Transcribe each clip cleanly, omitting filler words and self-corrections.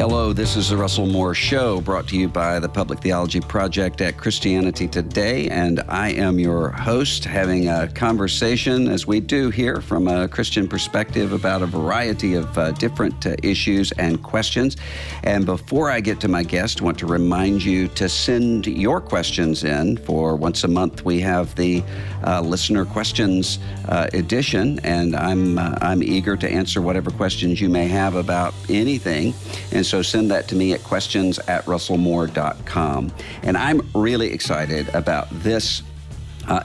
Hello, this is the Russell Moore Show, brought to you by the Public Theology Project at Christianity Today, and I am your host, having a conversation, as we do here, from a Christian perspective about a variety of different issues and questions. And before I get to my guest, I want to remind you to send your questions in. For once a month, we have the Listener Questions edition, and I'm eager to answer whatever questions you may have about anything. And so send that to me at questions@russellmoore.com. And I'm really excited about this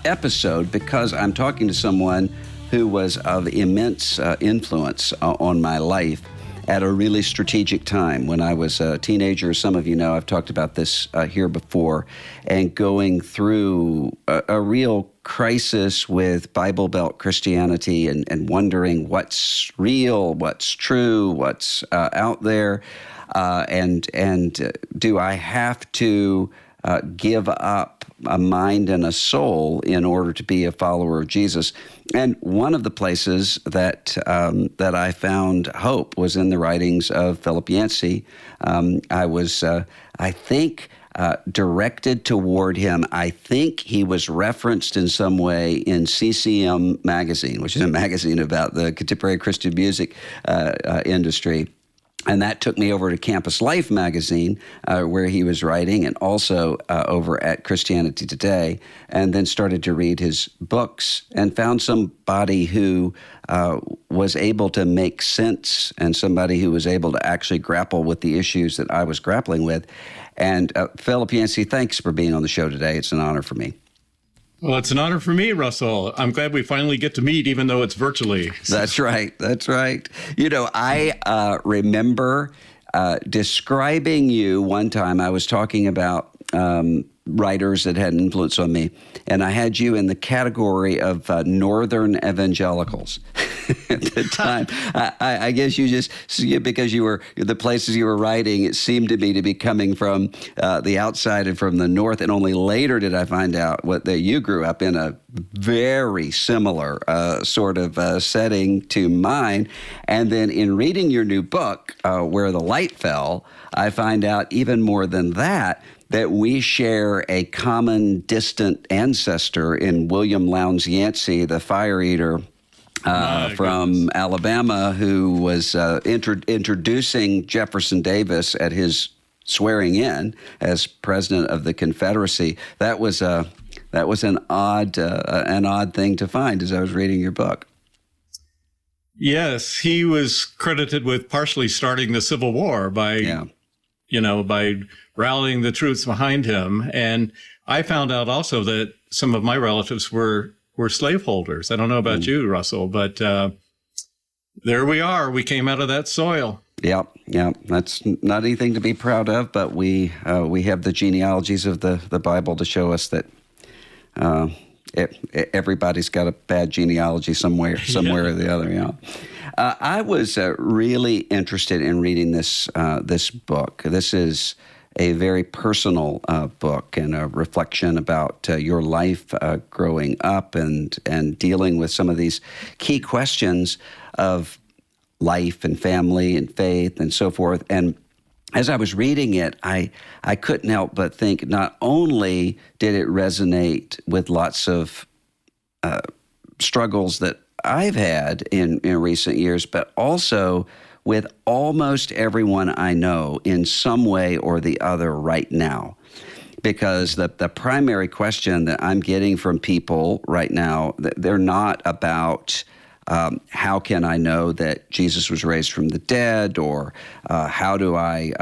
episode because I'm talking to someone who was of immense influence on my life at a really strategic time. When I was a teenager, some of you know, I've talked about this here before, and going through a real crisis with Bible Belt Christianity and wondering what's real, what's true, what's out there, and do I have to give up a mind and a soul in order to be a follower of Jesus? And one of the places that I found hope was in the writings of Philip Yancey. I was, I think, directed toward him. I think he was referenced in some way in CCM magazine, which is a magazine about the contemporary Christian music industry. And that took me over to Campus Life magazine, where he was writing, and also over at Christianity Today, and then started to read his books and found somebody who was able to make sense and somebody who was able to actually grapple with the issues that I was grappling with. And Philip Yancey, thanks for being on the show today. It's an honor for me. Well, it's an honor for me, Russell. I'm glad we finally get to meet, even though it's virtually. That's right. That's right. You know, I remember describing you one time. I was talking about writers that had an influence on me, and I had you in the category of Northern evangelicals at the time. I guess you just, because you were, the places you were writing, it seemed to me to be coming from the outside and from the North, and only later did I find out that you grew up in a very similar sort of setting to mine. And then in reading your new book, Where the Light Fell, I find out even more than that we share a common distant ancestor in William Lowndes Yancey, the fire eater from Alabama, who was introducing Jefferson Davis at his swearing in as president of the Confederacy. That was an odd thing to find as I was reading your book. Yes, he was credited with partially starting the Civil War by rallying the troops behind him. And I found out also that some of my relatives were slaveholders. I don't know about you, Russell, but there we are. We came out of that soil. Yeah. That's not anything to be proud of, but we have the genealogies of the Bible to show us that everybody's got a bad genealogy somewhere or the other. Yeah. I was really interested in reading this book. This is a very personal book and a reflection about your life growing up and dealing with some of these key questions of life and family and faith and so forth. And as I was reading it, I couldn't help but think not only did it resonate with lots of struggles that I've had in recent years, but also with almost everyone I know in some way or the other right now. Because the primary question that I'm getting from people right now, they're not about how can I know that Jesus was raised from the dead, or how do I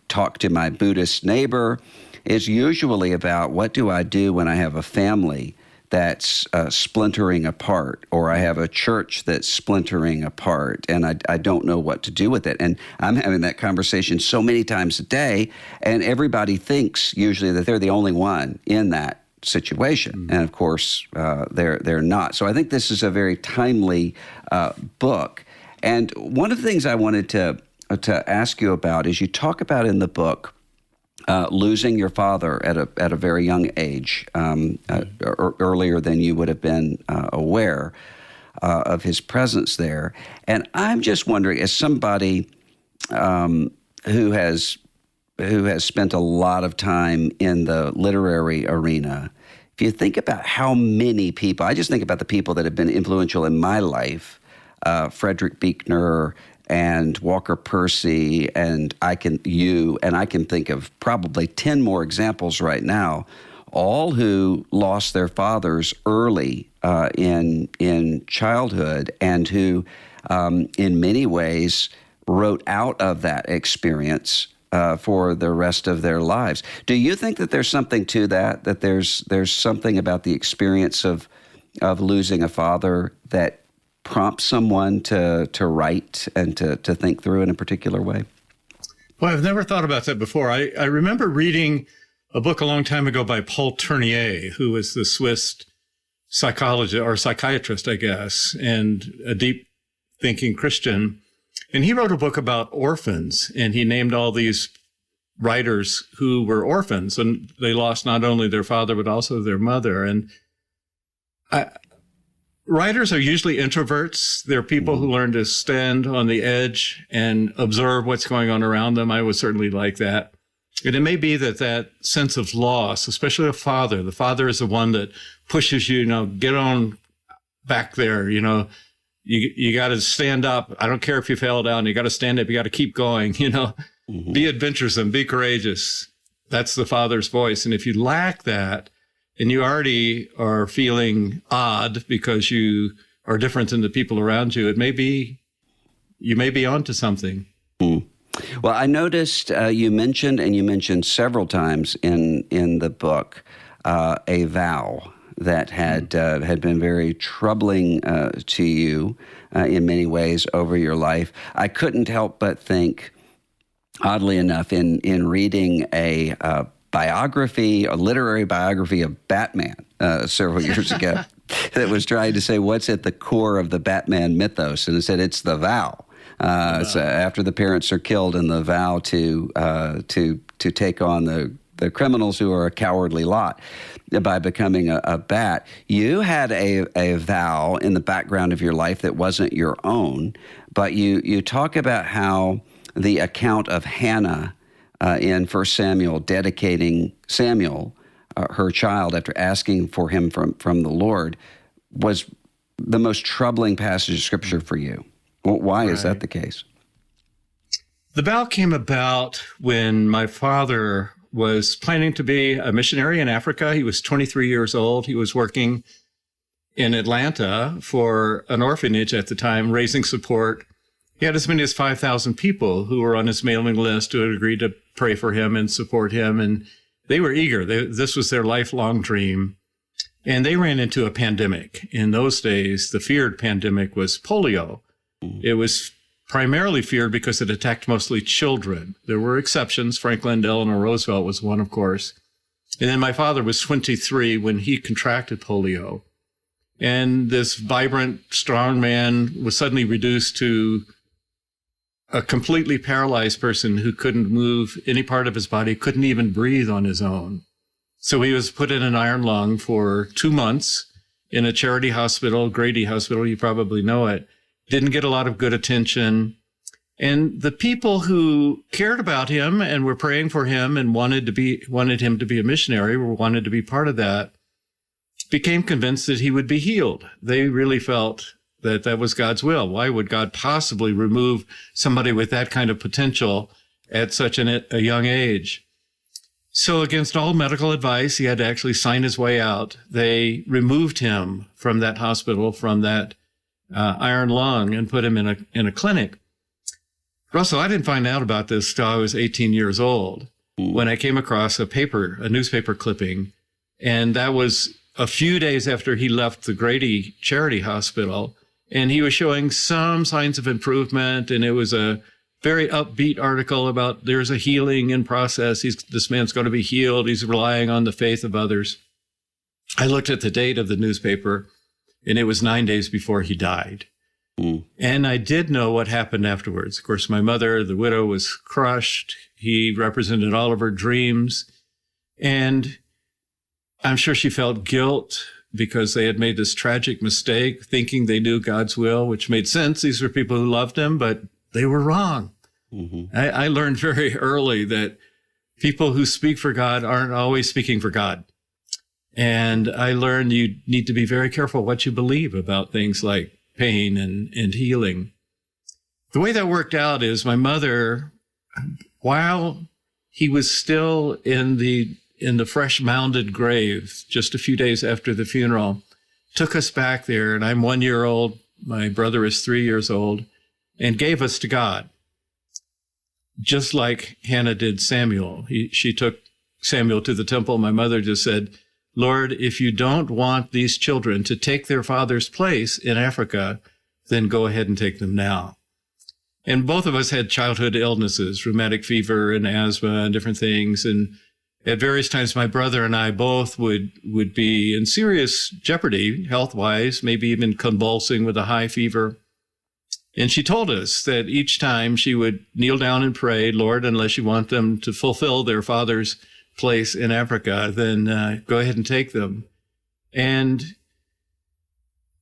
talk to my Buddhist neighbor. It's usually about what do I do when I have a family that's splintering apart, or I have a church that's splintering apart, and I don't know what to do with it. And I'm having that conversation so many times a day, and everybody thinks usually that they're the only one in that situation. And of course, they're not. So I think this is a very timely book. And one of the things I wanted to ask you about is you talk about in the book losing your father at a very young age, earlier than you would have been aware of his presence there. And I'm just wondering, as somebody who has spent a lot of time in the literary arena, if you think about how many people, I just think about the people that have been influential in my life, Frederick Buechner and Walker Percy, and I can think of probably 10 more examples right now, all who lost their fathers early in childhood, and who, in many ways, wrote out of that experience for the rest of their lives. Do you think that there's something to that? That there's something about the experience of losing a father that prompts someone to write and to think through in a particular way? Well, I've never thought about that before. I remember reading a book a long time ago by Paul Tournier, who was the Swiss psychologist or psychiatrist, I guess, and a deep thinking Christian. And he wrote a book about orphans, and he named all these writers who were orphans, and they lost not only their father, but also their mother. And writers are usually introverts. They're people who learn to stand on the edge and observe what's going on around them. I was certainly like that. And it may be that sense of loss, especially the father is the one that pushes you, get on back there, You got to stand up. I don't care if you fell down. You got to stand up. You got to keep going, Be adventuresome, be courageous. That's the father's voice. And if you lack that, and you already are feeling odd because you are different than the people around you, you may be onto something. Well, I noticed you mentioned several times in the book a vow that had been very troubling to you in many ways over your life. I couldn't help but think, oddly enough, in reading a literary biography of Batman several years ago, that was trying to say what's at the core of the Batman mythos, and it said it's the vow. So after the parents are killed, and the vow to take on the criminals who are a cowardly lot by becoming a bat. You had a vow in the background of your life that wasn't your own, but you talk about how the account of Hannah in 1 Samuel dedicating Samuel, her child, after asking for him from the Lord, was the most troubling passage of Scripture for you. Why is that the case? The vow came about when my father was planning to be a missionary in Africa. He was 23 years old. He was working in Atlanta for an orphanage at the time, raising support. He had as many as 5,000 people who were on his mailing list who had agreed to pray for him and support him. And they were eager. This was their lifelong dream. And they ran into a pandemic. In those days, the feared pandemic was polio. It was primarily feared because it attacked mostly children. There were exceptions. Franklin Delano Roosevelt was one, of course. And then my father was 23 when he contracted polio. And this vibrant, strong man was suddenly reduced to a completely paralyzed person who couldn't move any part of his body, couldn't even breathe on his own. So he was put in an iron lung for 2 months in a charity hospital, Grady Hospital, you probably know it. Didn't get a lot of good attention. And the people who cared about him and were praying for him and wanted him to be a missionary, or wanted to be part of that, became convinced that he would be healed. They really felt that was God's will. Why would God possibly remove somebody with that kind of potential at such a young age? So against all medical advice, he had to actually sign his way out. They removed him from that hospital, from that iron lung, and put him in a clinic. Russell, I didn't find out about this till I was 18 years old when I came across a newspaper clipping. And that was a few days after he left the Grady Charity Hospital. And he was showing some signs of improvement. And it was a very upbeat article about there's a healing in process. This man's going to be healed. He's relying on the faith of others. I looked at the date of the newspaper, and it was 9 days before he died. And I did know what happened afterwards. Of course, my mother, the widow, was crushed. He represented all of her dreams. And I'm sure she felt guilt because they had made this tragic mistake, thinking they knew God's will, which made sense. These were people who loved him, but they were wrong. I learned very early that people who speak for God aren't always speaking for God. And I learned you need to be very careful what you believe about things like pain and healing. The way that worked out is my mother, while he was still in the fresh mounded grave just a few days after the funeral, took us back there, and I'm 1 year old, my brother is 3 years old, and gave us to God. Just like Hannah did Samuel. She took Samuel to the temple. My mother just said, Lord, if you don't want these children to take their father's place in Africa, then go ahead and take them now. And both of us had childhood illnesses, rheumatic fever and asthma and different things. And at various times, my brother and I both would be in serious jeopardy health-wise, maybe even convulsing with a high fever. And she told us that each time she would kneel down and pray, Lord, unless you want them to fulfill their father's place in Africa, then go ahead and take them. And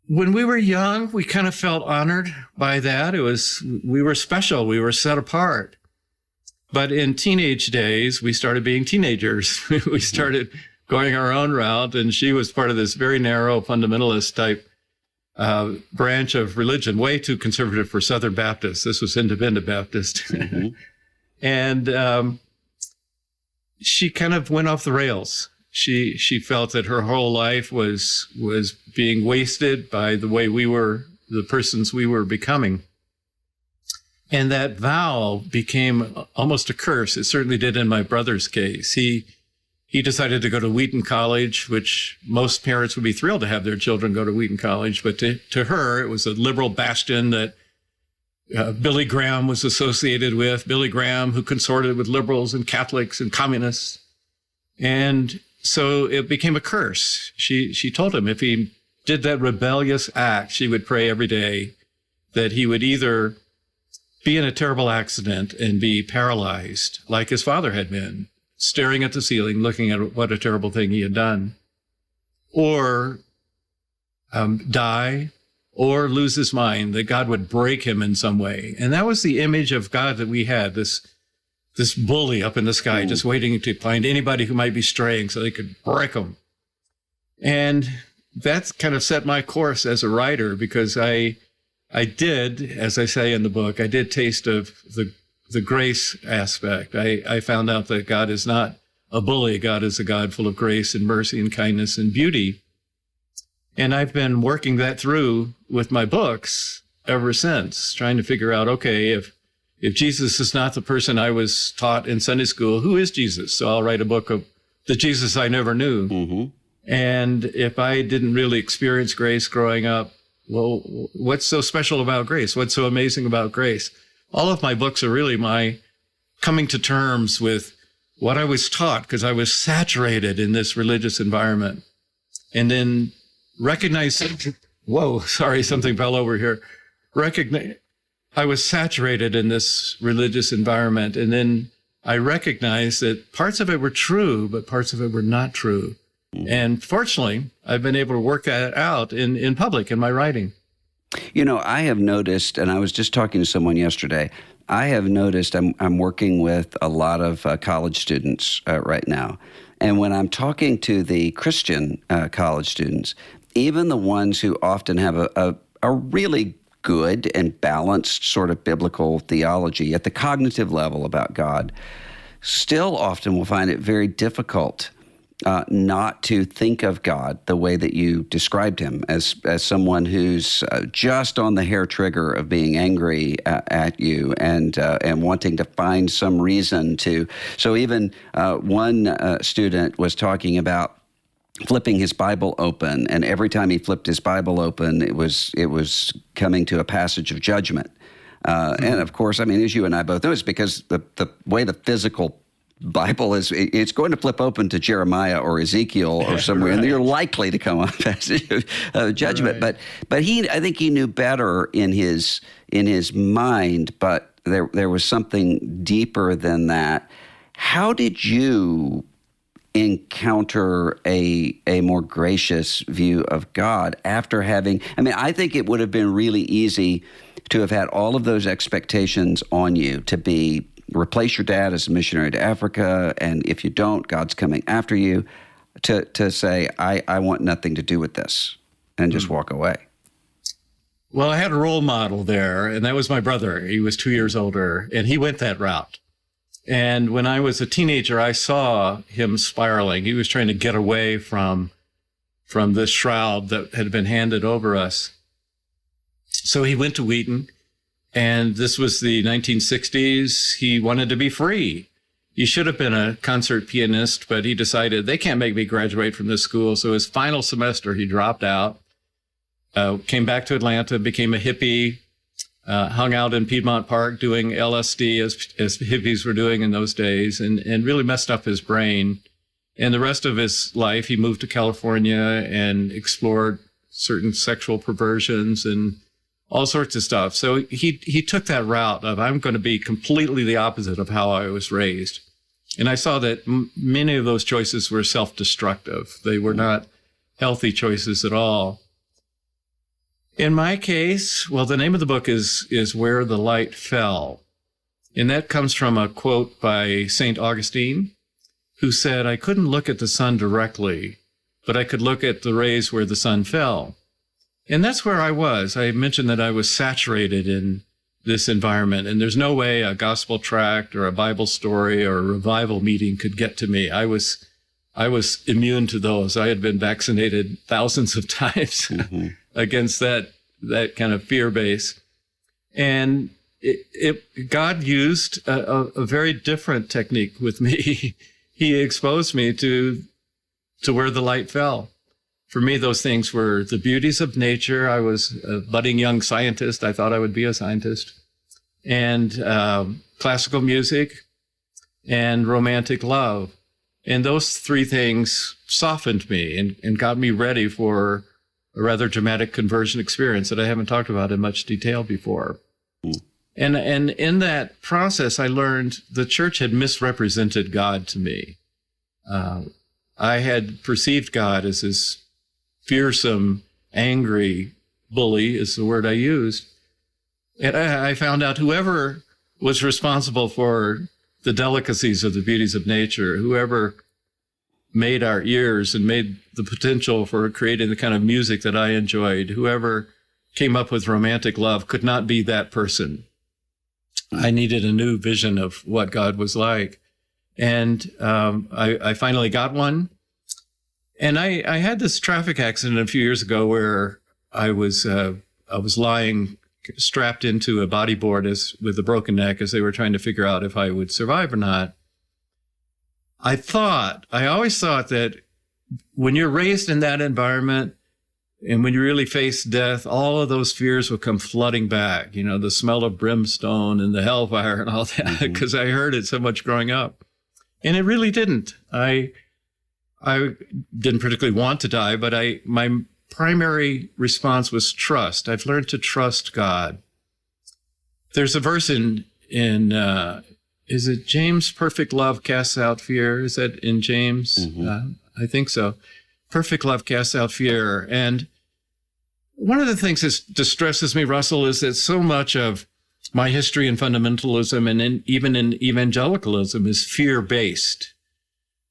when we were young, we kind of felt honored by that. We were special. We were set apart. But in teenage days, we started being teenagers. We started going our own route, and she was part of this very narrow fundamentalist type branch of religion, way too conservative for Southern Baptists. This was Independent Baptist. And she kind of went off the rails. She felt that her whole life was being wasted by the way we were, the persons we were becoming. And that vow became almost a curse. It certainly did in my brother's case. He decided to go to Wheaton College, which most parents would be thrilled to have their children go to Wheaton College. But to her, it was a liberal bastion that Billy Graham was associated with. Billy Graham, who consorted with liberals and Catholics and communists. And so it became a curse. She told him if he did that rebellious act, she would pray every day that he would either be in a terrible accident and be paralyzed like his father had been, staring at the ceiling, looking at what a terrible thing he had done, or die, or lose his mind, that God would break him in some way. And that was the image of God that we had, this bully up in the sky, just waiting to find anybody who might be straying so they could break them. And that's kind of set my course as a writer, because I did, as I say in the book, I did taste of the grace aspect. I found out that God is not a bully. God is a God full of grace and mercy and kindness and beauty. And I've been working that through with my books ever since, trying to figure out, okay, if Jesus is not the person I was taught in Sunday school, who is Jesus? So I'll write a book of the Jesus I never knew. And if I didn't really experience grace growing up, well, what's so special about grace? What's so amazing about grace? All of my books are really my coming to terms with what I was taught, because I was saturated in this religious environment. And then recognize, whoa, sorry, something fell over here. I was saturated in this religious environment. And then I recognized that parts of it were true, but parts of it were not true. And fortunately, I've been able to work that out in public, in my writing. You know, I have noticed, and I was just talking to someone yesterday, I have noticed I'm working with a lot of college students right now. And when I'm talking to the Christian college students, even the ones who often have a really good and balanced sort of biblical theology at the cognitive level about God, still often will find it very difficult not to think of God the way that you described him, as someone who's just on the hair trigger of being angry at you and wanting to find some reason to. So even one student was talking about flipping his Bible open, and every time he flipped his Bible open, it was coming to a passage of judgment. And of course, I mean, as you and I both know, it's because the way the physical Bible is, it's going to flip open to Jeremiah or Ezekiel or somewhere, and you're likely to come on a passage of judgment. Right. But I think he knew better in his mind, but there was something deeper than that. How did you encounter a more gracious view of God after having, I mean, I think it would have been really easy to have had all of those expectations on you to replace your dad as a missionary to Africa, and if you don't, God's coming after you, to say, I want nothing to do with this, and just walk away? Well, I had a role model there, and that was my brother. He was 2 years older, and he went that route. And when I was a teenager, I saw him spiraling. He was trying to get away from this shroud that had been handed over us. So he went to Wheaton, and this was the 1960s. He wanted to be free. He should have been a concert pianist, but he decided they can't make me graduate from this school. So his final semester, he dropped out. Came back to Atlanta, became a hippie, hung out in Piedmont Park doing LSD as hippies were doing in those days, and really messed up his brain. And the rest of his life, he moved to California and explored certain sexual perversions and all sorts of stuff. So he took that route of, I'm going to be completely the opposite of how I was raised. And I saw that many of those choices were self-destructive. They were not healthy choices at all. In my case, well, the name of the book is Where the Light Fell. And that comes from a quote by St. Augustine, who said, I couldn't look at the sun directly, but I could look at the rays where the sun fell. And that's where I was. I mentioned that I was saturated in this environment, and there's no way a gospel tract or a Bible story or a revival meeting could get to me. I was immune to those. I had been vaccinated thousands of times against that kind of fear base. And God used a very different technique with me. He exposed me to where the light fell. For me, those things were the beauties of nature. I was a budding young scientist. I thought I would be a scientist. And classical music and romantic love. And those three things softened me and got me ready for a rather dramatic conversion experience that I haven't talked about in much detail before. And in that process, I learned the church had misrepresented God to me. I had perceived God as this fearsome, angry bully, is the word I used. And I found out whoever was responsible for the delicacies of the beauties of nature, whoever made our ears and made the potential for creating the kind of music that I enjoyed, whoever came up with romantic love could not be that person. I needed a new vision of what God was like. And I finally got one. And I had this traffic accident a few years ago where I was lying strapped into a bodyboard with a broken neck as they were trying to figure out if I would survive or not. I always thought that when you're raised in that environment and when you really face death, all of those fears will come flooding back, the smell of brimstone and the hellfire and all that, because I heard it so much growing up. And it really didn't. I didn't particularly want to die, but my primary response was trust. I've learned to trust God. There's a verse in is it James? Perfect love casts out fear. Is that in James? I think so. Perfect love casts out fear. And one of the things that distresses me, Russell, is that so much of my history in fundamentalism and even in evangelicalism is fear-based.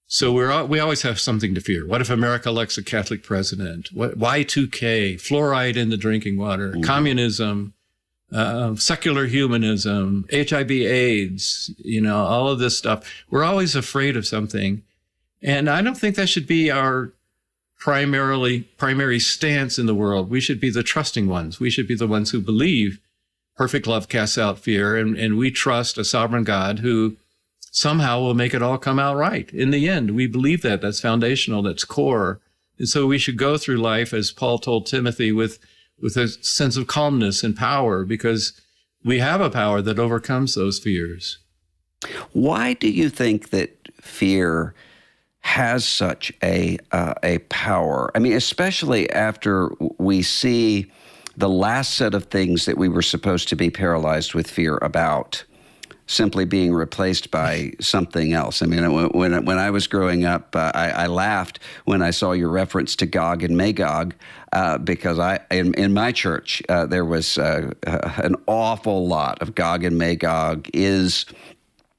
So we always have something to fear. What if America elects a Catholic president? Y2K, fluoride in the drinking water, communism, secular humanism, HIV/AIDS, all of this stuff. We're always afraid of something. And I don't think that should be our primary stance in the world. We should be the trusting ones. We should be the ones who believe perfect love casts out fear. And we trust a sovereign God who somehow will make it all come out right. In the end, we believe that. That's foundational. That's core. And so we should go through life, as Paul told Timothy, with a sense of calmness and power, because we have a power that overcomes those fears. Why do you think that fear has such a power? I mean, especially after we see the last set of things that we were supposed to be paralyzed with fear about simply being replaced by something else. I mean, when I was growing up, I laughed when I saw your reference to Gog and Magog, because in my church there was an awful lot of Gog and Magog is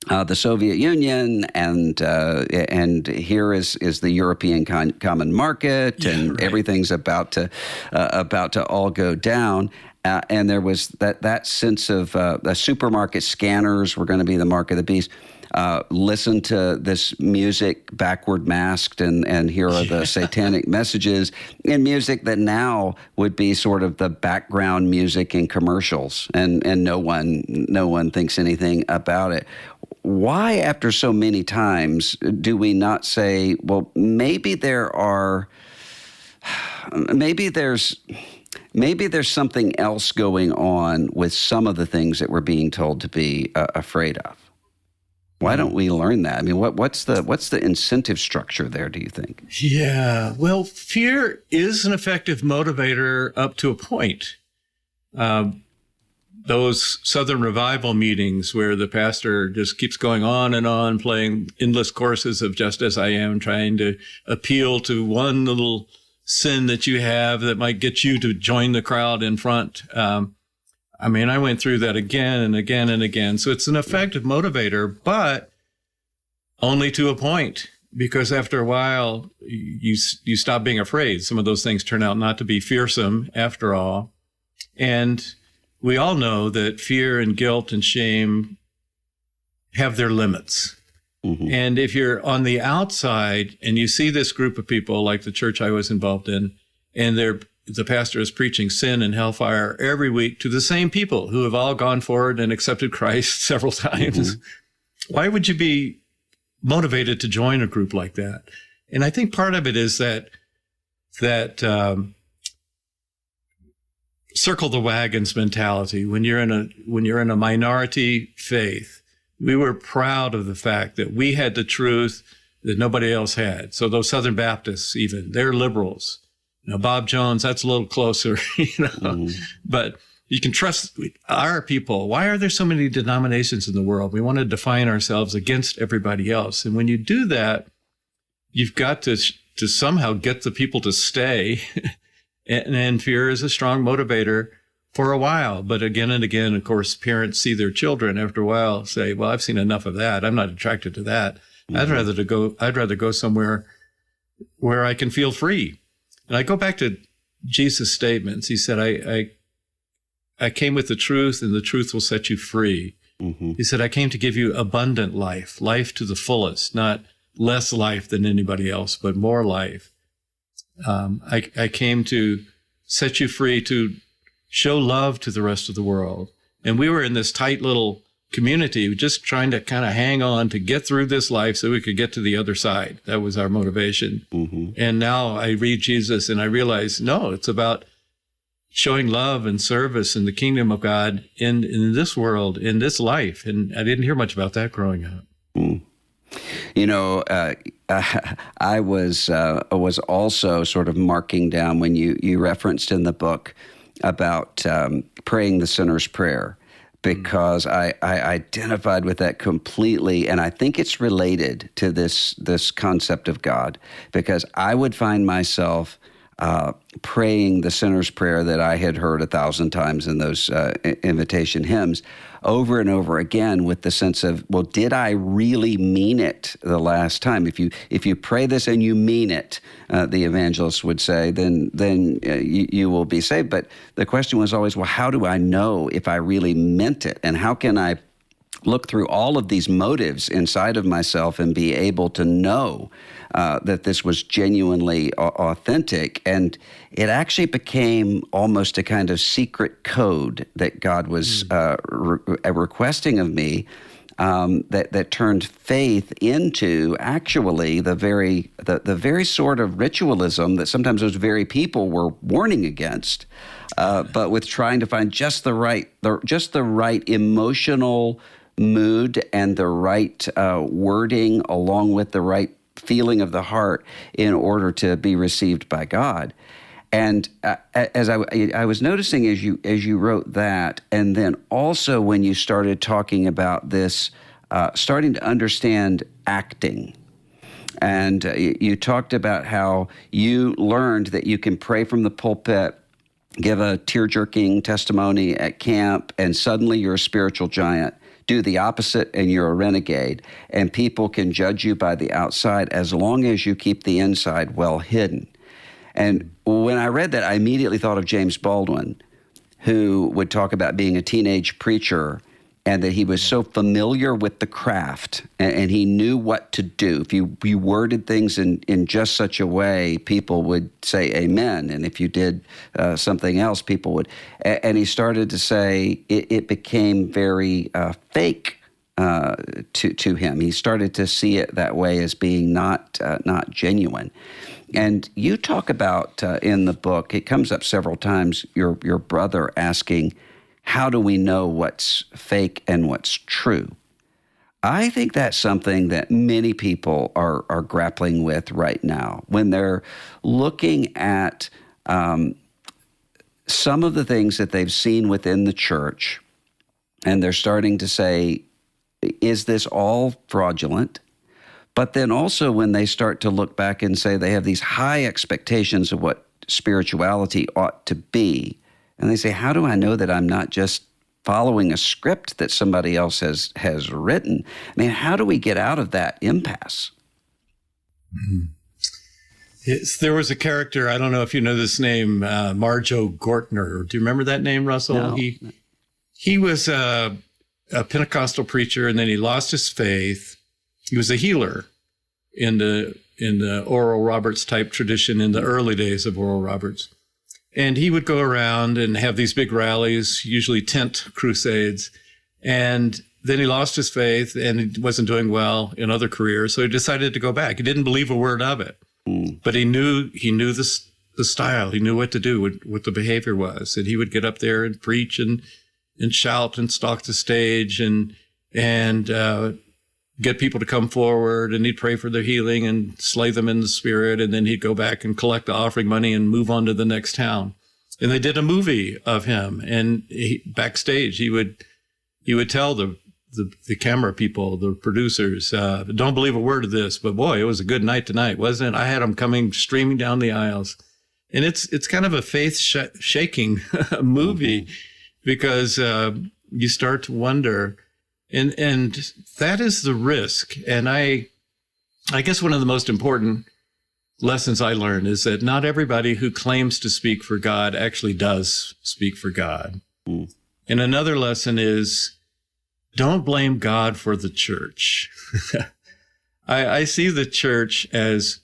the Soviet Union, and here is the European Common Market, and right. Everything's about to all go down. And there was that sense of the supermarket scanners were going to be the mark of the beast. Listen to this music backward masked, and here are the satanic messages in music that now would be sort of the background music in commercials, and no one thinks anything about it. Why, after so many times, do we not say, well, maybe there's something else going on with some of the things that we're being told to be afraid of? Why don't we learn that? I mean, what's the incentive structure there, do you think? Yeah, well, fear is an effective motivator up to a point. Those Southern Revival meetings where the pastor just keeps going on and on, playing endless courses of Just As I Am, trying to appeal to one little sin that you have that might get you to join the crowd in front. I mean, I went through that again and again and again. So it's an effective motivator, but only to a point, because after a while, you stop being afraid. Some of those things turn out not to be fearsome after all. And we all know that fear and guilt and shame have their limits. Mm-hmm. And if you're on the outside and you see this group of people, like the church I was involved in, and the pastor is preaching sin and hellfire every week to the same people who have all gone forward and accepted Christ several times, mm-hmm. Why would you be motivated to join a group like that? And I think part of it is that circle the wagons mentality. When you're in a minority faith, we were proud of the fact that we had the truth that nobody else had. So those Southern Baptists, even, they're liberals. Now, Bob Jones, that's a little closer, Mm-hmm. But you can trust our people. Why are there so many denominations in the world? We want to define ourselves against everybody else. And when you do that, you've got to somehow get the people to stay. And fear is a strong motivator for a while. But again and again, of course, parents see their children after a while say, well, I've seen enough of that. I'm not attracted to that. Mm-hmm. I'd rather go somewhere where I can feel free. And I go back to Jesus' statements. He said, I came with the truth, and the truth will set you free. Mm-hmm. He said, I came to give you abundant life to the fullest, not less life than anybody else, but more life. I came to set you free, to show love to the rest of the world. And we were in this tight little community, just trying to kind of hang on to get through this life so we could get to the other side. That was our motivation. Mm-hmm. And now I read Jesus and I realize, no, it's about showing love and service in the kingdom of God in this world, in this life. And I didn't hear much about that growing up. Mm. You know, I was also sort of marking down when you referenced in the book about praying the sinner's prayer, because I identified with that completely, and I think it's related to this concept of God, because I would find myself praying the sinner's prayer that I had heard 1,000 times in those invitation hymns over and over again, with the sense of, well, did I really mean it the last time? If you pray this and you mean it, the evangelist would say, then you will be saved. But the question was always, well, how do I know if I really meant it? And how can I look through all of these motives inside of myself and be able to know that this was genuinely authentic? And it actually became almost a kind of secret code that God was requesting of me, that turned faith into actually the very sort of ritualism that sometimes those very people were warning against, but with trying to find just the right emotional mood and the right wording along with the right feeling of the heart in order to be received by God. And as I was noticing as you wrote that, and then also when you started talking about this, starting to understand acting. And you talked about how you learned that you can pray from the pulpit, give a tear-jerking testimony at camp, and suddenly you're a spiritual giant. Do the opposite and you're a renegade. And people can judge you by the outside as long as you keep the inside well hidden. And when I read that, I immediately thought of James Baldwin, who would talk about being a teenage preacher and that he was so familiar with the craft and he knew what to do. If you worded things in just such a way, people would say amen. And if you did something else, people would. And he started to say it became very fake to him. He started to see it that way as being not genuine. And you talk about in the book, it comes up several times, your brother asking, how do we know what's fake and what's true? I think that's something that many people are grappling with right now when they're looking at some of the things that they've seen within the church, and they're starting to say, is this all fraudulent? But then also when they start to look back and say they have these high expectations of what spirituality ought to be, and they say, how do I know that I'm not just following a script that somebody else has written? I mean, how do we get out of that impasse? There was a character, I don't know if you know this name, Marjo Gortner. Do you remember that name, Russell? No. He was a Pentecostal preacher, and then he lost his faith. He was a healer in the Oral Roberts type tradition in the early days of Oral Roberts. And he would go around and have these big rallies, usually tent crusades. And then he lost his faith and he wasn't doing well in other careers. So he decided to go back. He didn't believe a word of it, but he knew the style. He knew what to do, what the behavior was. And he would get up there and preach and shout and stalk the stage and get people to come forward, and he'd pray for their healing and slay them in the spirit. And then he'd go back and collect the offering money and move on to the next town. And they did a movie of him, and backstage, he would tell the camera people, the producers, don't believe a word of this, but boy, it was a good night tonight, wasn't it? I had them coming streaming down the aisles. And it's kind of a faith shaking movie because you start to wonder. And that is the risk. And I guess one of the most important lessons I learned is that not everybody who claims to speak for God actually does speak for God. And another lesson is don't blame God for the church. I see the church as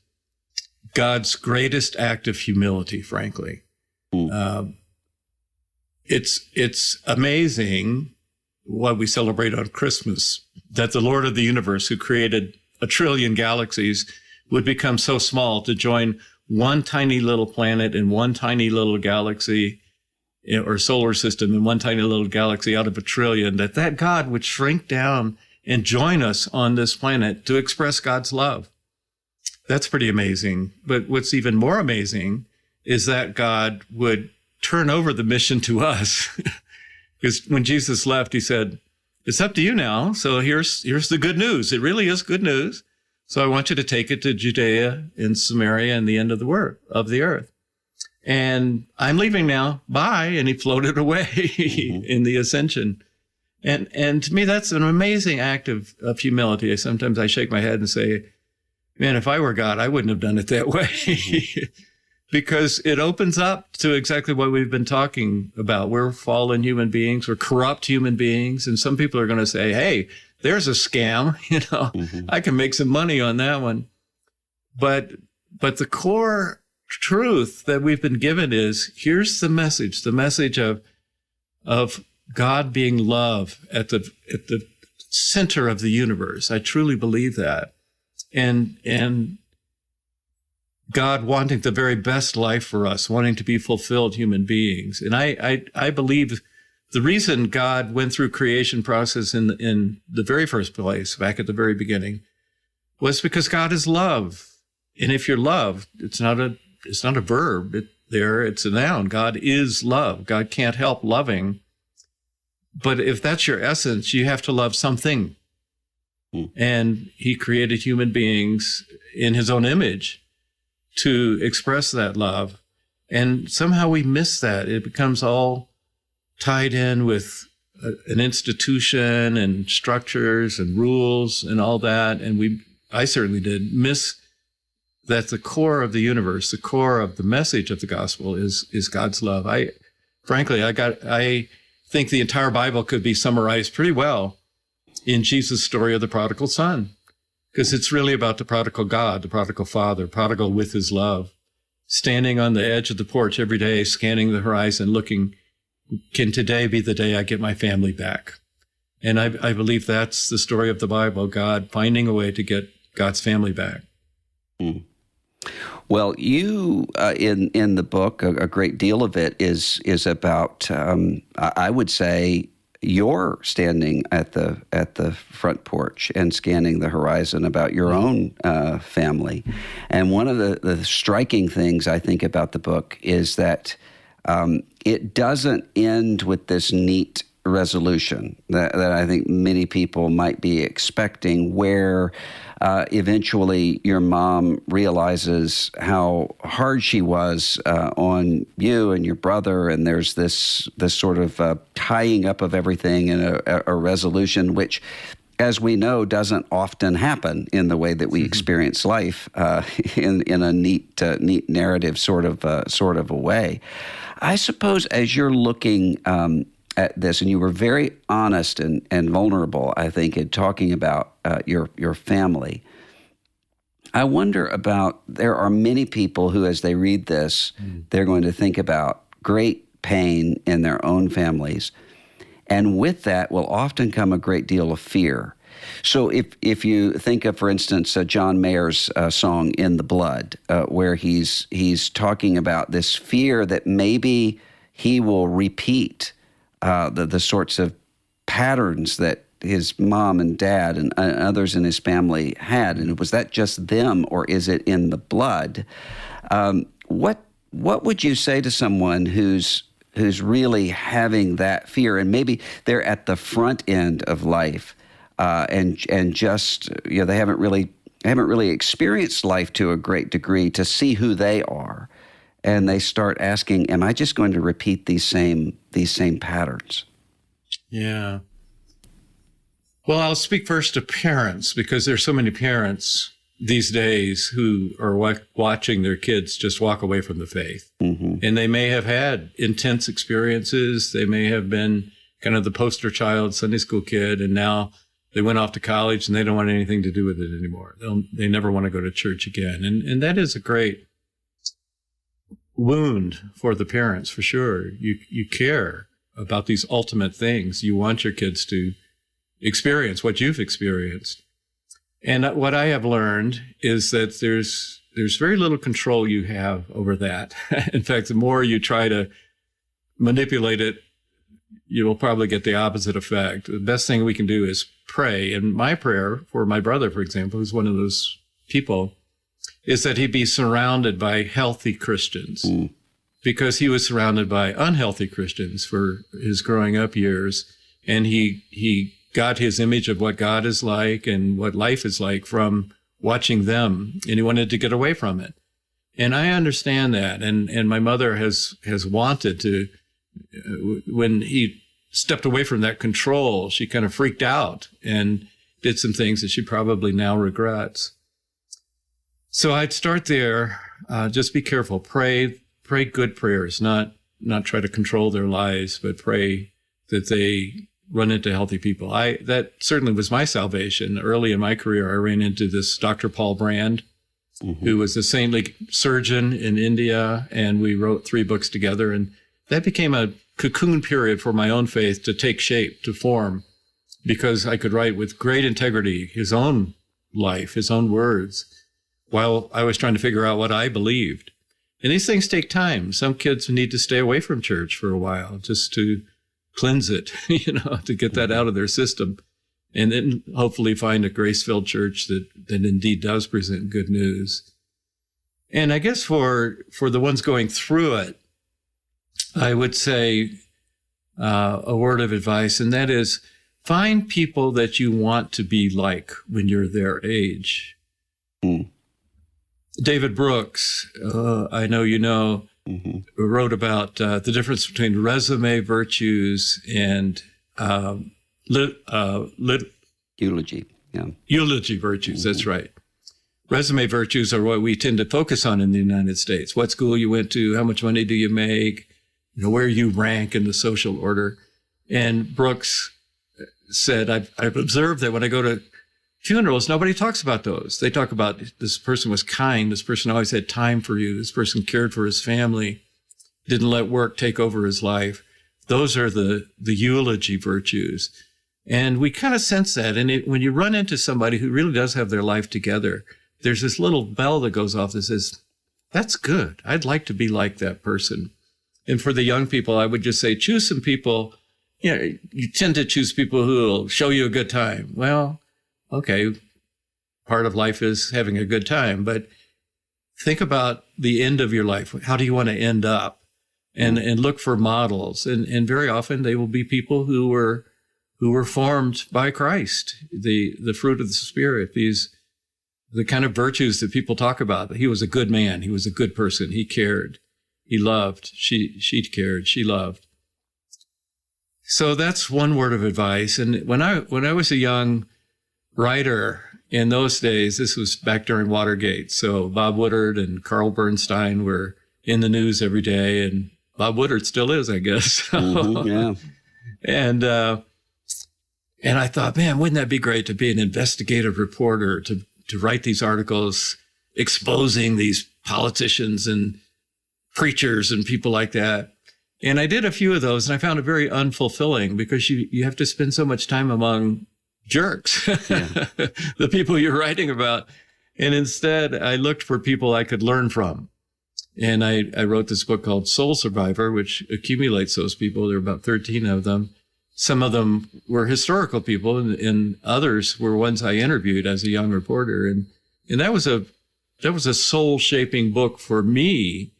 God's greatest act of humility, frankly. It's amazing what we celebrate on Christmas, that the Lord of the universe, who created 1 trillion galaxies, would become so small to join one tiny little planet in one tiny little galaxy or solar system in one tiny little galaxy out of 1 trillion, that God would shrink down and join us on this planet to express God's love. That's pretty amazing. But what's even more amazing is that God would turn over the mission to us. Because when Jesus left, he said, it's up to you now. So here's the good news. It really is good news. So I want you to take it to Judea and Samaria and the end of the earth. And I'm leaving now. Bye. And he floated away in the ascension. And to me, that's an amazing act of humility. Sometimes I shake my head and say, man, if I were God, I wouldn't have done it that way. Because it opens up to exactly what we've been talking about. We're fallen human beings. We're corrupt human beings. And some people are going to say, hey, there's a scam. I can make some money on that one. But the core truth that we've been given is, here's the message of God being love at the center of the universe. I truly believe that. And God wanting the very best life for us, wanting to be fulfilled human beings. And I believe the reason God went through creation process in the very first place, back at the very beginning, was because God is love. And if you're loved, it's not a verb. there. It's a noun. God is love. God can't help loving. But if that's your essence, you have to love something. And he created human beings in his own image to express that love. And somehow we miss that. It becomes all tied in with an institution and structures and rules and all that. And I certainly did miss that the core of the universe, the core of the message of the gospel is God's love. I think the entire Bible could be summarized pretty well in Jesus' story of the prodigal son, because it's really about the prodigal God, the prodigal father, prodigal with his love, standing on the edge of the porch every day, scanning the horizon, looking, can today be the day I get my family back? And I believe that's the story of the Bible, God finding a way to get God's family back. Mm. Well, you in the book, a great deal of it is about, I would say, you're standing at the front porch and scanning the horizon about your own family. And one of the striking things I think about the book is that it doesn't end with this neat resolution that I think many people might be expecting, where eventually your mom realizes how hard she was on you and your brother, and there's this sort of tying up of everything in a resolution, which, as we know, doesn't often happen in the way that we experience life in a neat narrative sort of a way. I suppose as you're looking at this, and you were very honest and vulnerable, I think, in talking about your family, I wonder about, there are many people who, as they read this, they're going to think about great pain in their own families, and with that will often come a great deal of fear. So if you think of, for instance, John Mayer's song "In the Blood," where he's talking about this fear that maybe he will repeat the sorts of patterns that his mom and dad and others in his family had, and was that just them, or is it in the blood? What would you say to someone who's really having that fear, and maybe they're at the front end of life, and just they haven't really experienced life to a great degree to see who they are, and they start asking, am I just going to repeat these same patterns? Yeah. Well, I'll speak first to parents, because there's so many parents these days who are watching their kids just walk away from the faith. Mm-hmm. And they may have had intense experiences. They may have been kind of the poster child Sunday school kid, and now they went off to college and they don't want anything to do with it anymore. They never want to go to church again. And that is a great wound for the parents, for sure. You care about these ultimate things. You want your kids to experience what you've experienced. And what I have learned is that there's very little control you have over that. In fact, the more you try to manipulate it, you will probably get the opposite effect. The best thing we can do is pray. And my prayer for my brother, for example, who's one of those people, is that he be surrounded by healthy Christians, because he was surrounded by unhealthy Christians for his growing up years. And he got his image of what God is like and what life is like from watching them, and he wanted to get away from it. And I understand that. And my mother has wanted to, when he stepped away from that control, she kind of freaked out and did some things that she probably now regrets. So I'd start there. Just be careful. Pray good prayers, not try to control their lives, but pray that they run into healthy people. That certainly was my salvation. Early in my career, I ran into this Dr. Paul Brand, who was a saintly surgeon in India, and we wrote 3 books together. And that became a cocoon period for my own faith to take shape, to form, because I could write with great integrity his own life, his own words, while I was trying to figure out what I believed. And these things take time. Some kids need to stay away from church for a while just to cleanse it, to get that out of their system, and then hopefully find a grace-filled church that indeed does present good news. And I guess for the ones going through it, I would say a word of advice, and that is find people that you want to be like when you're their age. Mm. David Brooks, I know you know, wrote about the difference between resume virtues and eulogy. Yeah. Eulogy virtues, that's right. Resume virtues are what we tend to focus on in the United States. What school you went to, how much money do you make, where you rank in the social order. And Brooks said, I've observed that when I go to funerals, nobody talks about those. They talk about this person was kind, this person always had time for you, this person cared for his family, didn't let work take over his life. Those are the eulogy virtues. And we kind of sense that. And when you run into somebody who really does have their life together, there's this little bell that goes off that says, that's good. I'd like to be like that person. And for the young people, I would just say, choose some people. You tend to choose people who will show you a good time. Well, okay, part of life is having a good time, but think about the end of your life. How do you want to end up? And look for models. And very often they will be people who were formed by Christ, the fruit of the Spirit, the kind of virtues that people talk about. He was a good man. He was a good person. He cared. He loved. She cared. She loved. So that's one word of advice. And when I was a young writer in those days, this was back during Watergate. So Bob Woodward and Carl Bernstein were in the news every day, and Bob Woodward still is, I guess. Yeah. And I thought, man, wouldn't that be great to be an investigative reporter, to write these articles exposing these politicians and preachers and people like that. And I did a few of those, and I found it very unfulfilling because you have to spend so much time among jerks, yeah. The people you're writing about. And instead, I looked for people I could learn from. And I wrote this book called Soul Survivor, which accumulates those people. There are about 13 of them. Some of them were historical people, and others were ones I interviewed as a young reporter. And that was a soul-shaping book for me,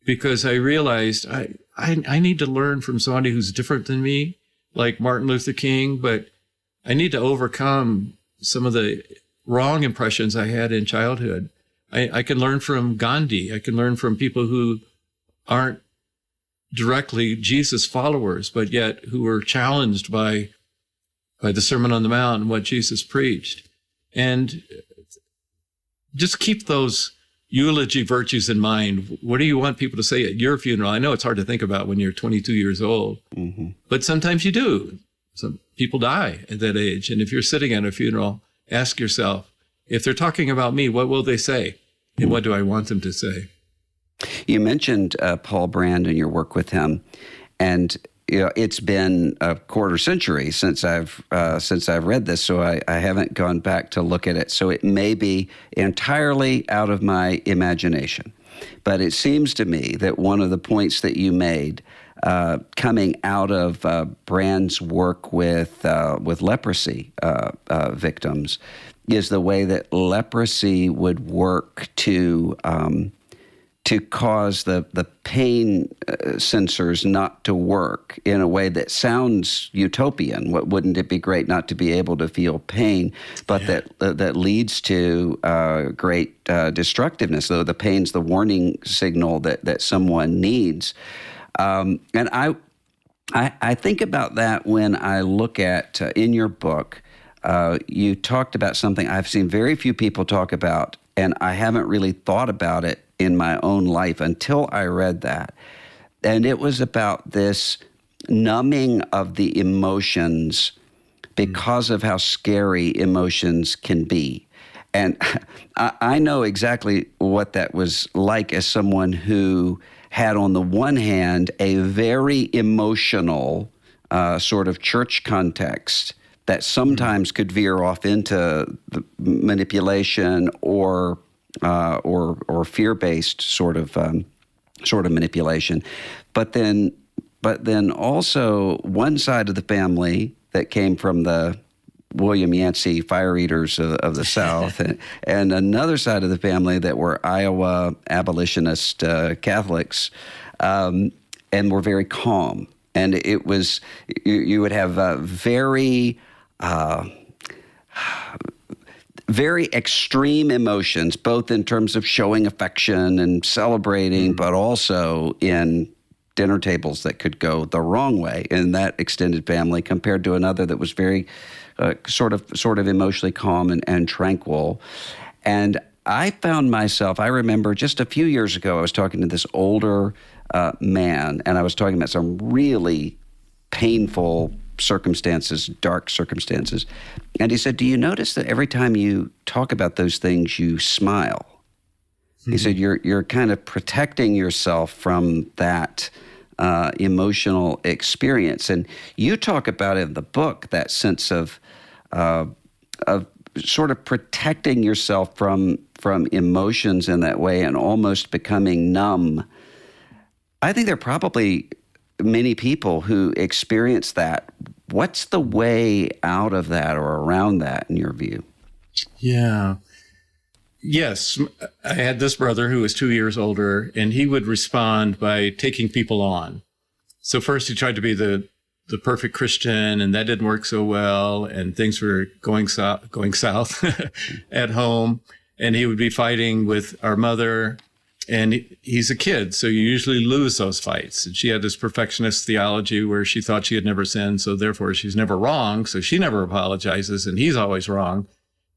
because I realized I need to learn from somebody who's different than me, like Martin Luther King, but I need to overcome some of the wrong impressions I had in childhood. I can learn from Gandhi. I can learn from people who aren't directly Jesus followers, but yet who were challenged by the Sermon on the Mount and what Jesus preached. And just keep those eulogy virtues in mind. What do you want people to say at your funeral? I know it's hard to think about when you're 22 years old, but sometimes you do. Some people die at that age. And if you're sitting at a funeral, ask yourself, if they're talking about me, what will they say? And what do I want them to say? You mentioned Paul Brand and your work with him, and it's been a quarter century since I've read this, so I haven't gone back to look at it. So it may be entirely out of my imagination, but it seems to me that one of the points that you made coming out of Brand's work with leprosy victims is the way that leprosy would work to cause the pain sensors not to work in a way that sounds utopian. Wouldn't it be great not to be able to feel pain, but that leads to great destructiveness, though the pain's the warning signal that someone needs. And I think about that when I look at, in your book, you talked about something I've seen very few people talk about, and I haven't really thought about it in my own life until I read that. And it was about this numbing of the emotions because of how scary emotions can be. And I know exactly what that was like as someone who had, on the one hand, a very emotional sort of church context that sometimes could veer off into the manipulation or fear-based sort of manipulation, but then also one side of the family that came from the William Yancey fire eaters of the South, and another side of the family that were Iowa abolitionist Catholics, and were very calm. And it was, you would have very extreme emotions, both in terms of showing affection and celebrating, but also in dinner tables that could go the wrong way in that extended family, compared to another that was very sort of emotionally calm and tranquil. And I found myself, I remember just a few years ago, I was talking to this older man, and I was talking about some really painful circumstances, dark circumstances. And he said, do you notice that every time you talk about those things, you smile? Mm-hmm. He said, you're kind of protecting yourself from that emotional experience. And you talk about in the book that sense of sort of protecting yourself from emotions in that way and almost becoming numb. I think there are probably many people who experience that. What's the way out of that or around that in your view? Yeah. Yes. I had this brother who was 2 years older, and he would respond by taking people on. So first he tried to be the perfect Christian, and that didn't work so well, and things were going south at home, and he would be fighting with our mother. And he's a kid, so you usually lose those fights. And she had this perfectionist theology where she thought she had never sinned, so therefore she's never wrong, so she never apologizes, and he's always wrong.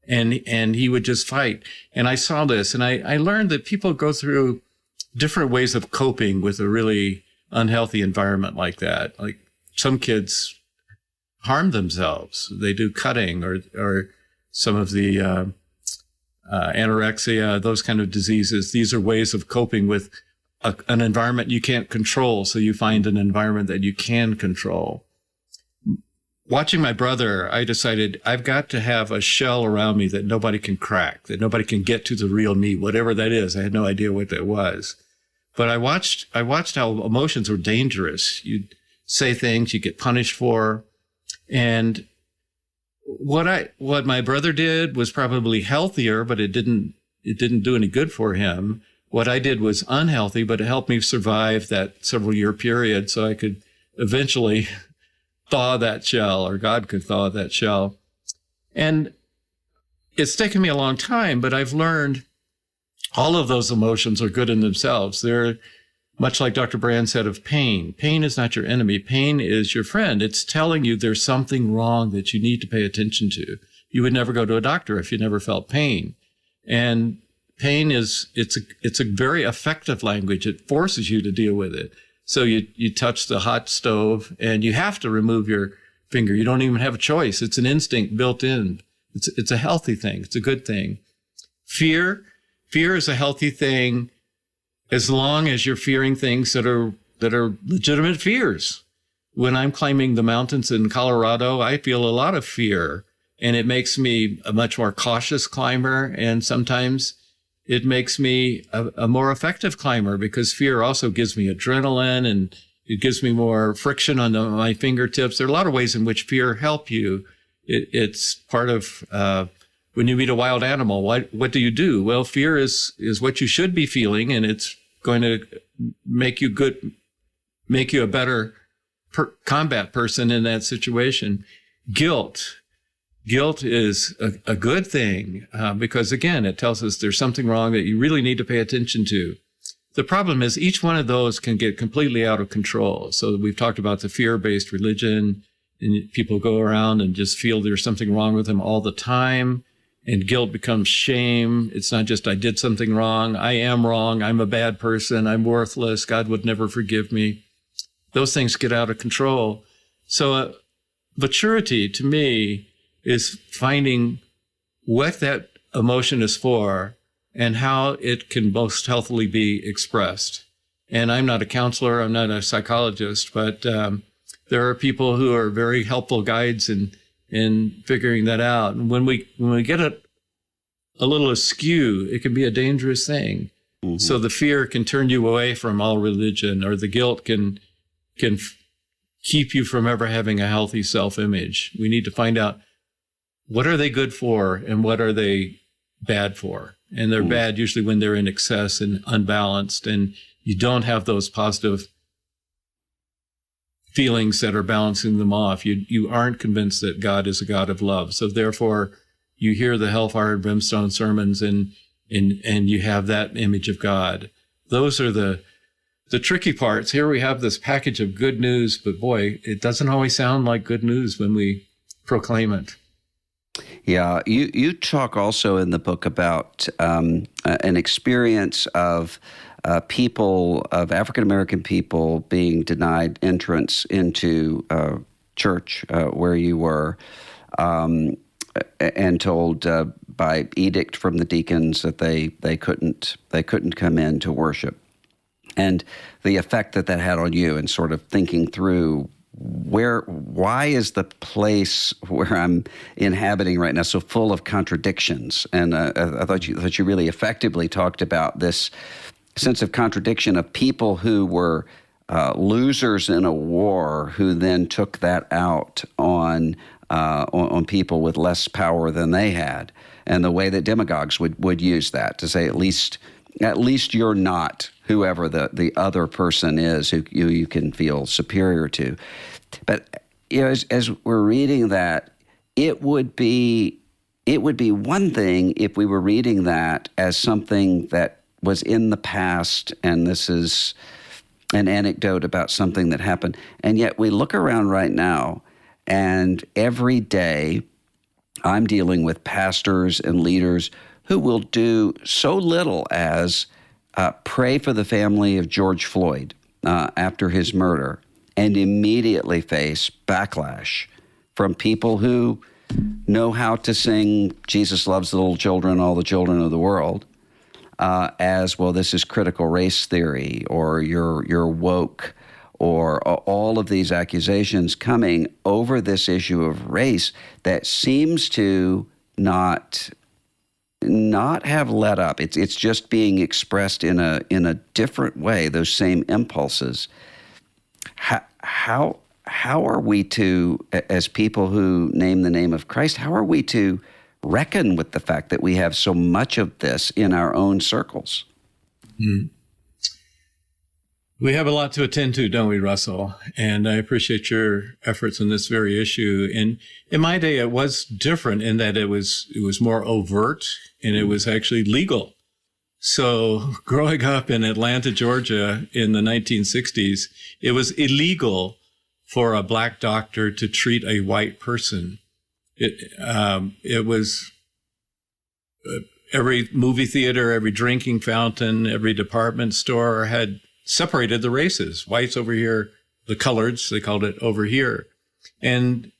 And he would just fight. And I saw this, and I learned that people go through different ways of coping with a really unhealthy environment like that. Like some kids harm themselves. They do cutting or some of the anorexia, those kind of diseases. These are ways of coping with an environment you can't control. So you find an environment that you can control. Watching my brother, I decided I've got to have a shell around me that nobody can crack, that nobody can get to the real me, whatever that is. I had no idea what that was. But I watched how emotions were dangerous. You'd say things you get punished for. And what my brother did was probably healthier, but it didn't do any good for him. What I did was unhealthy, but it helped me survive that several year period so I could eventually thaw that shell, or God could thaw that shell. And it's taken me a long time, but I've learned all of those emotions are good in themselves. They're much like Dr. Brand said of pain. Pain is not your enemy. Pain is your friend. It's telling you there's something wrong that you need to pay attention to. You would never go to a doctor if you never felt pain. And pain it's a very effective language. It forces you to deal with it. So you touch the hot stove and you have to remove your finger. You don't even have a choice. It's an instinct built in. It's a healthy thing. It's a good thing. Fear is a healthy thing as long as you're fearing things that are legitimate fears. When I'm climbing the mountains in Colorado, I feel a lot of fear, and it makes me a much more cautious climber. And sometimes it makes me a more effective climber, because fear also gives me adrenaline and it gives me more friction on my fingertips. There are a lot of ways in which fear help you. It's part of when you meet a wild animal. What do you do? Well, fear is what you should be feeling, and it's going to make you a better combat person in that situation. Guilt is a good thing because, again, it tells us there's something wrong that you really need to pay attention to. The problem is each one of those can get completely out of control. So we've talked about the fear-based religion, and people go around and just feel there's something wrong with them all the time. And guilt becomes shame. It's not just I did something wrong. I am wrong. I'm a bad person. I'm worthless. God would never forgive me. Those things get out of control. So maturity to me is finding what that emotion is for and how it can most healthily be expressed. And I'm not a counselor. I'm not a psychologist, but there are people who are very helpful guides in figuring that out. And when we get a little askew, it can be a dangerous thing. Mm-hmm. So the fear can turn you away from all religion, or the guilt can keep you from ever having a healthy self-image. We need to find out what are they good for and what are they bad for? And they're bad usually when they're in excess and unbalanced, and you don't have those positive feelings that are balancing them off. You aren't convinced that God is a God of love. So therefore, you hear the hellfire and brimstone sermons and you have that image of God. Those are the tricky parts. Here we have this package of good news, but boy, it doesn't always sound like good news when we proclaim it. Yeah, you talk also in the book about an experience of people, of African-American people being denied entrance into church where you were, and told by edict from the deacons that they couldn't come in to worship, and the effect that had on you, and sort of thinking through why is the place where I'm inhabiting right now so full of contradictions? And I thought you really effectively talked about this sense of contradiction of people who were losers in a war, who then took that out on people with less power than they had, and the way that demagogues would use that to say, at least you're not whoever the other person is who you can feel superior to. But as we're reading that, it would be one thing if we were reading that as something that was in the past, and this is an anecdote about something that happened. And yet we look around right now, and every day I'm dealing with pastors and leaders who will do so little as pray for the family of George Floyd after his murder, and immediately face backlash from people who know how to sing Jesus loves the little children, all the children of the world, as, well, this is critical race theory, or you're woke, or all of these accusations coming over this issue of race that seems to not have let up. It's just being expressed in a different way, those same impulses. How are we to, as people who name the name of Christ, how are we to reckon with the fact that we have so much of this in our own circles? We have a lot to attend to, don't we, Russell? And I appreciate your efforts on this very issue. And in my day, it was different in that it was more overt, and it was actually legal. So growing up in Atlanta, Georgia in the 1960s, it was illegal for a black doctor to treat a white person. It was every movie theater, every drinking fountain, every department store had separated the races. Whites over here, the coloreds, they called it, over here. And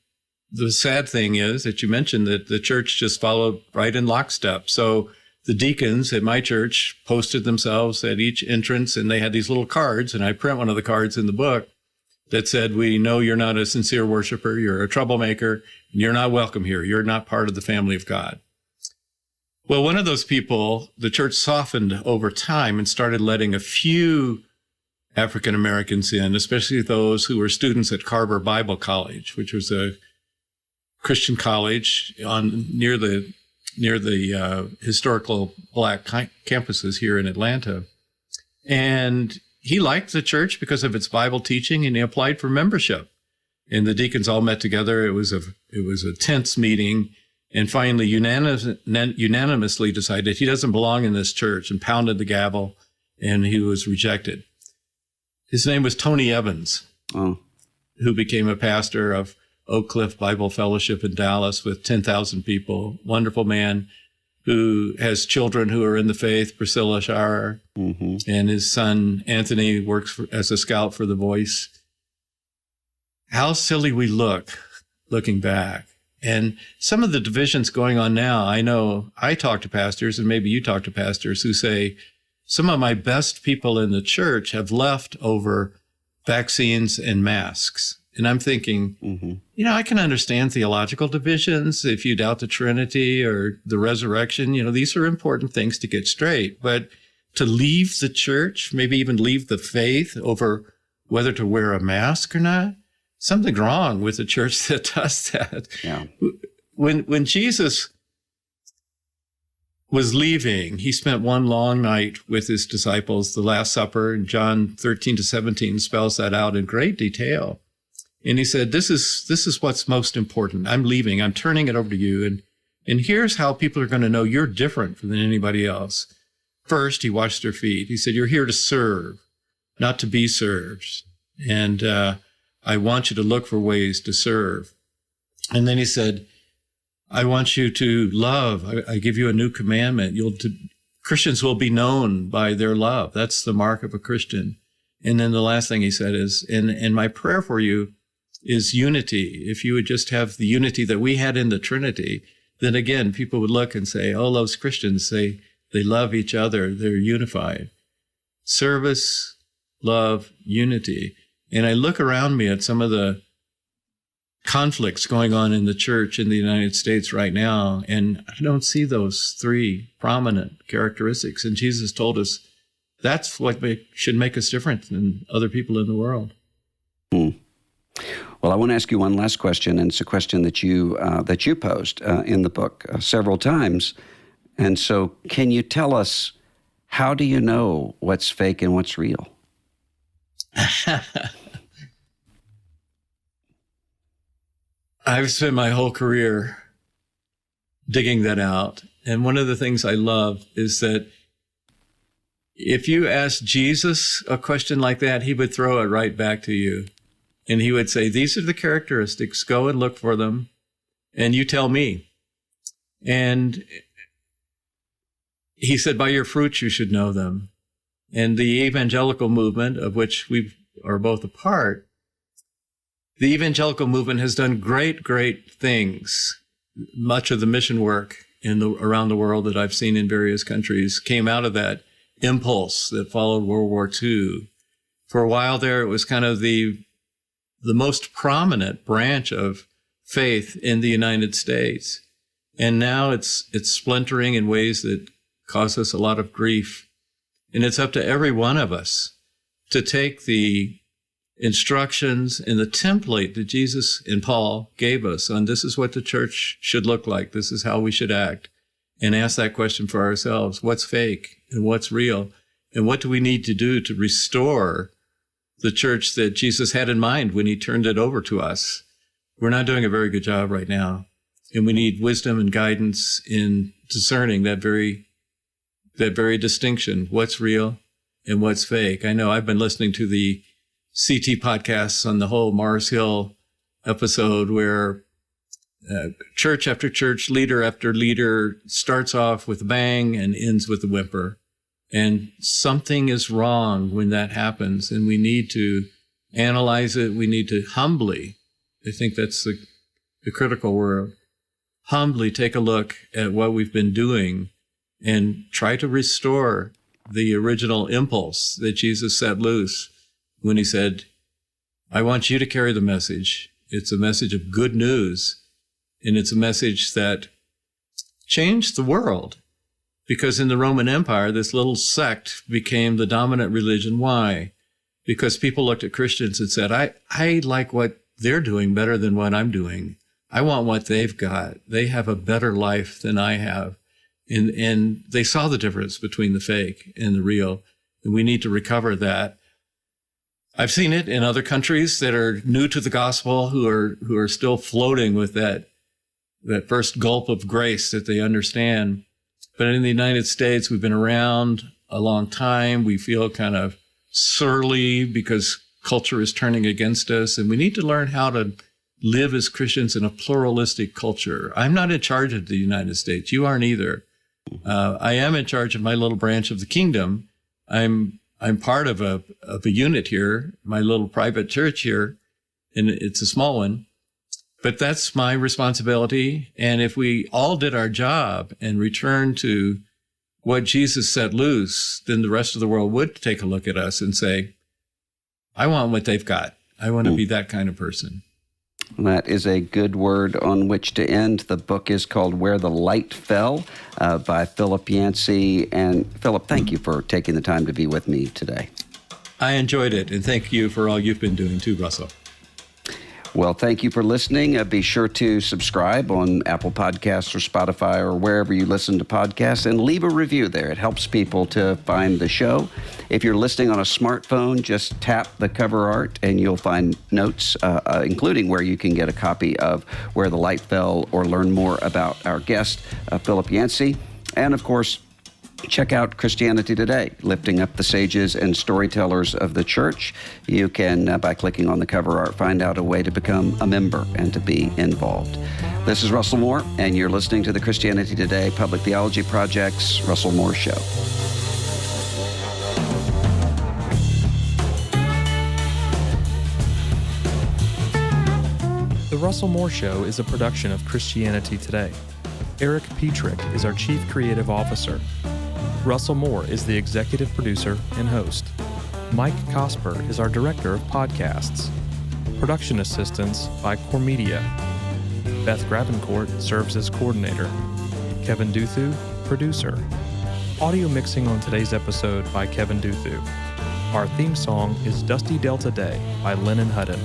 the sad thing is that you mentioned that the church just followed right in lockstep. So the deacons at my church posted themselves at each entrance, and they had these little cards, and I print one of the cards in the book that said, we know you're not a sincere worshiper, you're a troublemaker, and you're not welcome here. You're not part of the family of God. Well, one of those people, the church softened over time and started letting a few African Americans in, especially those who were students at Carver Bible College, which was a Christian college near the historical black campuses here in Atlanta. And he liked the church because of its Bible teaching, and he applied for membership. And the deacons all met together. It was a tense meeting, and finally unanimously decided he doesn't belong in this church, and pounded the gavel, and he was rejected. His name was Tony Evans, who became a pastor of Oak Cliff Bible Fellowship in Dallas with 10,000 people. Wonderful man who has children who are in the faith, Priscilla Schauer, and his son Anthony works as a scout for The Voice. How silly we looking back. And some of the divisions going on now, I know I talk to pastors, and maybe you talk to pastors, who say, some of my best people in the church have left over vaccines and masks. And I'm thinking, I can understand theological divisions if you doubt the Trinity or the resurrection. These are important things to get straight. But to leave the church, maybe even leave the faith over whether to wear a mask or not, something's wrong with the church that does that. Yeah. when Jesus was leaving, he spent one long night with his disciples, the Last Supper, and John 13-17 spells that out in great detail. And he said, this is what's most important. I'm leaving. I'm turning it over to you. And here's how people are going to know you're different than anybody else. First, he washed their feet. He said, you're here to serve, not to be served. And I want you to look for ways to serve. And then he said, I want you to love. I give you a new commandment. Christians will be known by their love. That's the mark of a Christian. And then the last thing he said is, and my prayer for you is unity. If you would just have the unity that we had in the Trinity, then again, people would look and say, oh, those Christians, they love each other. They're unified. Service, love, unity. And I look around me at some of the conflicts going on in the church in the United States right now, and I don't see those three prominent characteristics. And Jesus told us that's what should make us different than other people in the world. Well, I want to ask you one last question, and it's a question that you posed in the book several times. And so can you tell us, how do you know what's fake and what's real? I've spent my whole career digging that out. And one of the things I love is that if you ask Jesus a question like that, he would throw it right back to you. And he would say, these are the characteristics, go and look for them, and you tell me. And he said, by your fruits you should know them. And the evangelical movement, of which we are both a part, the evangelical movement has done great, great things. Much of the mission work around the world that I've seen in various countries came out of that impulse that followed World War II. For a while there, it was kind of the most prominent branch of faith in the United States. And now it's splintering in ways that cause us a lot of grief. And it's up to every one of us to take the instructions and the template that Jesus and Paul gave us on this is what the church should look like, this is how we should act, and ask that question for ourselves. What's fake and what's real? And what do we need to do to restore the church that Jesus had in mind when he turned it over to us? We're not doing a very good job right now. And we need wisdom and guidance in discerning that very distinction, what's real and what's fake. I know I've been listening to the CT podcasts on the whole Mars Hill episode where church after church, leader after leader starts off with a bang and ends with a whimper. And something is wrong when that happens, and we need to analyze it. We need to humbly, I think that's the critical word, humbly take a look at what we've been doing and try to restore the original impulse that Jesus set loose when he said, I want you to carry the message. It's a message of good news, and it's a message that changed the world. Because in the Roman Empire, this little sect became the dominant religion. Why? Because people looked at Christians and said, I like what they're doing better than what I'm doing. I want what they've got. They have a better life than I have. And they saw the difference between the fake and the real. And we need to recover that. I've seen it in other countries that are new to the gospel, who are still floating with that first gulp of grace that they understand. But in the United States, we've been around a long time. We feel kind of surly because culture is turning against us, and we need to learn how to live as Christians in a pluralistic culture. I'm not in charge of the United States. You aren't either. I am in charge of my little branch of the kingdom. I'm part of a unit here, my little private church here, and it's a small one. But that's my responsibility. And if we all did our job and returned to what Jesus set loose, then the rest of the world would take a look at us and say, I want what they've got. I want to be that kind of person. That is a good word on which to end. The book is called Where the Light Fell by Philip Yancey. And Philip, thank you for taking the time to be with me today. I enjoyed it. And thank you for all you've been doing too, Russell. Well, thank you for listening. Be sure to subscribe on Apple Podcasts or Spotify or wherever you listen to podcasts, and leave a review there. It helps people to find the show. If you're listening on a smartphone, just tap the cover art and you'll find notes, including where you can get a copy of Where the Light Fell or learn more about our guest, Philip Yancey. And of course, check out Christianity Today, lifting up the sages and storytellers of the church. You can, by clicking on the cover art, find out a way to become a member and to be involved. This is Russell Moore, and you're listening to the Christianity Today Public Theology Project's Russell Moore Show. The Russell Moore Show is a production of Christianity Today. Eric Petrick is our Chief Creative Officer. Russell Moore is the executive producer and host. Mike Cosper is our director of podcasts. Production assistance by Core Media. Beth Gravencourt serves as coordinator. Kevin Duthu, producer. Audio mixing on today's episode by Kevin Duthu. Our theme song is Dusty Delta Day by Lennon Hutton.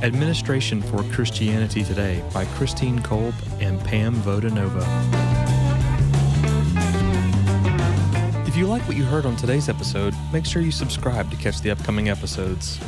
Administration for Christianity Today by Christine Kolb and Pam Vodanova. If you like what you heard on today's episode, make sure you subscribe to catch the upcoming episodes.